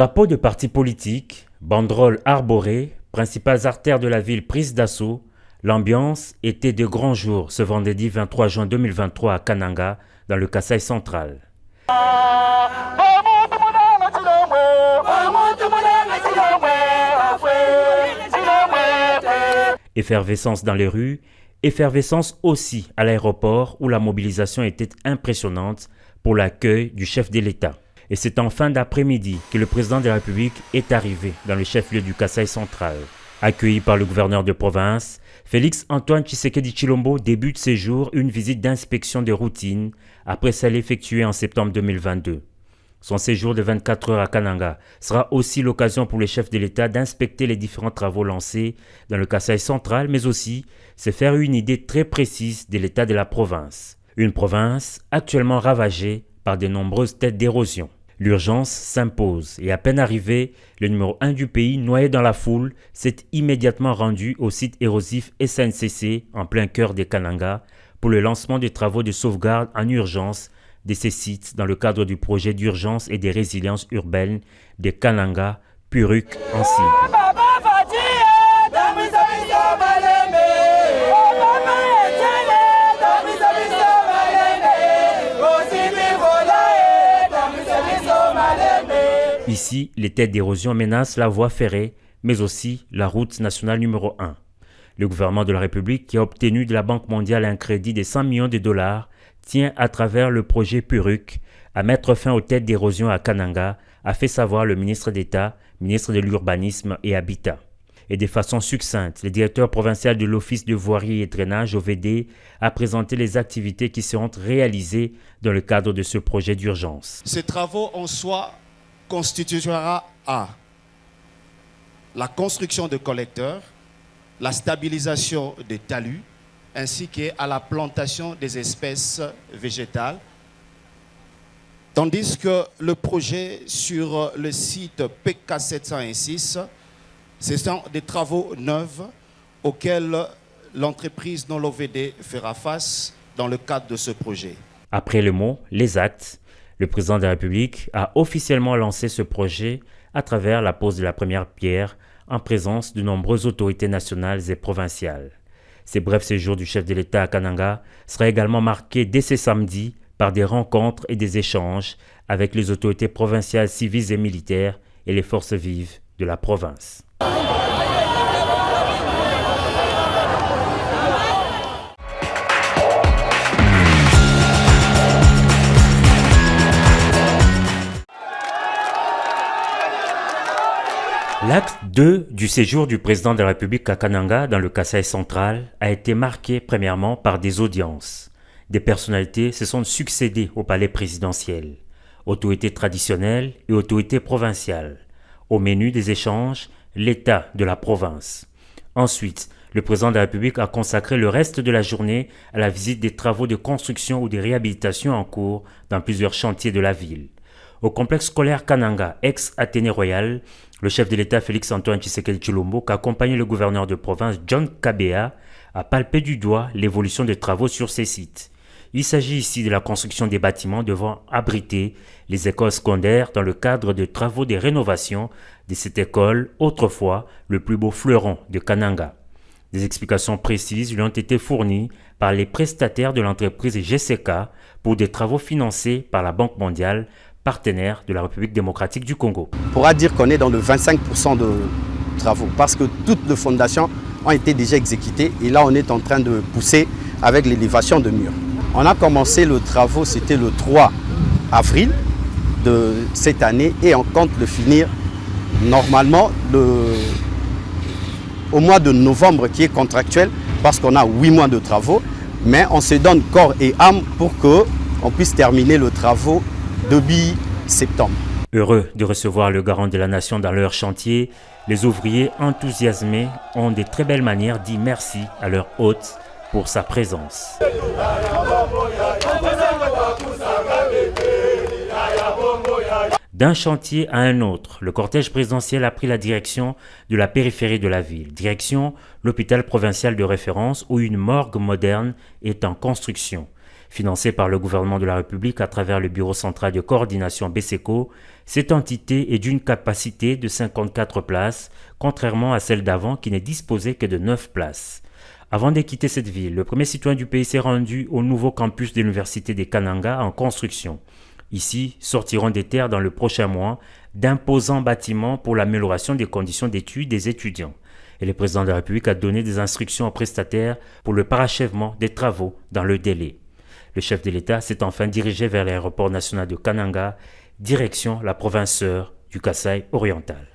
Drapeaux de partis politiques, banderoles arborées, principales artères de la ville prises d'assaut, l'ambiance était de grand jour ce vendredi 23 juin 2023 à Kananga, dans le Kasaï central. Effervescence dans les rues, effervescence aussi à l'aéroport où la mobilisation était impressionnante pour l'accueil du chef de l'État. Et c'est en fin d'après-midi que le président de la République est arrivé dans le chef-lieu du Kasaï central. Accueilli par le gouverneur de province, Félix Antoine Tshisekedi Tshilombo débute ses jours une visite d'inspection de routine après celle effectuée en septembre 2022. Son séjour de 24 heures à Kananga sera aussi l'occasion pour le chef de l'État d'inspecter les différents travaux lancés dans le Kasaï central, mais aussi se faire une idée très précise de l'état de la province. Une province actuellement ravagée par de nombreuses têtes d'érosion. L'urgence s'impose et à peine arrivé, le numéro 1 du pays, noyé dans la foule, s'est immédiatement rendu au site érosif SNCC en plein cœur de Kananga pour le lancement des travaux de sauvegarde en urgence de ces sites dans le cadre du projet d'urgence et de résilience urbaine de Kananga, Puruk en cible. Ici, les têtes d'érosion menacent la voie ferrée, mais aussi la route nationale numéro 1. Le gouvernement de la République, qui a obtenu de la Banque mondiale un crédit de 100 millions de dollars, tient à travers le projet Puruk à mettre fin aux têtes d'érosion à Kananga, a fait savoir le ministre d'État, ministre de l'Urbanisme et Habitat. Et de façon succincte, le directeur provincial de l'Office de voirie et drainage OVD a présenté les activités qui seront réalisées dans le cadre de ce projet d'urgence. Ces travaux en soi constituera à la construction de collecteurs, la stabilisation des talus, ainsi qu'à la plantation des espèces végétales. Tandis que le projet sur le site PK706, ce sont des travaux neufs auxquels l'entreprise non l'OVD fera face dans le cadre de ce projet. Après le mot, les actes, le président de la République a officiellement lancé ce projet à travers la pose de la première pierre en présence de nombreuses autorités nationales et provinciales. Ces brefs séjours du chef de l'État à Kananga sera également marqué dès ce samedi par des rencontres et des échanges avec les autorités provinciales civiles et militaires et les forces vives de la province. L'acte 2 du séjour du président de la République à Kananga dans le Kasaï central a été marqué premièrement par des audiences. Des personnalités se sont succédées au palais présidentiel, autorités traditionnelles et autorités provinciales. Au menu des échanges, l'état de la province. Ensuite, le président de la République a consacré le reste de la journée à la visite des travaux de construction ou de réhabilitation en cours dans plusieurs chantiers de la ville. Au complexe scolaire Kananga, ex-Athénée Royal, le chef de l'État Félix Antoine Tshisekedi Tshilombo, qui accompagnait le gouverneur de province John Kabea, a palpé du doigt l'évolution des travaux sur ces sites. Il s'agit ici de la construction des bâtiments devant abriter les écoles secondaires dans le cadre de travaux de rénovation de cette école, autrefois le plus beau fleuron de Kananga. Des explications précises lui ont été fournies par les prestataires de l'entreprise GCK pour des travaux financés par la Banque mondiale, partenaire de la République démocratique du Congo. On pourra dire qu'on est dans le 25% de travaux parce que toutes les fondations ont été déjà exécutées et là on est en train de pousser avec l'élévation de murs. On a commencé le travaux, c'était le 3 avril de cette année et on compte le finir normalement au mois de novembre qui est contractuel parce qu'on a 8 mois de travaux, mais on se donne corps et âme pour qu'on puisse terminer le travaux début septembre. Heureux de recevoir le garant de la nation dans leur chantier, les ouvriers enthousiasmés ont de très belles manières dit merci à leur hôte pour sa présence. D'un chantier à un autre, le cortège présidentiel a pris la direction de la périphérie de la ville, direction l'hôpital provincial de référence où une morgue moderne est en construction. Financée par le gouvernement de la République à travers le Bureau central de coordination BESECO, cette entité est d'une capacité de 54 places, contrairement à celle d'avant qui n'est disposée que de 9 places. Avant de quitter cette ville, le premier citoyen du pays s'est rendu au nouveau campus de l'Université de Kananga en construction. Ici sortiront des terres dans le prochain mois d'imposants bâtiments pour l'amélioration des conditions d'études des étudiants. Et le président de la République a donné des instructions aux prestataires pour le parachèvement des travaux dans le délai. Le chef de l'État s'est enfin dirigé vers l'aéroport national de Kananga, direction la province sœur du Kasaï oriental.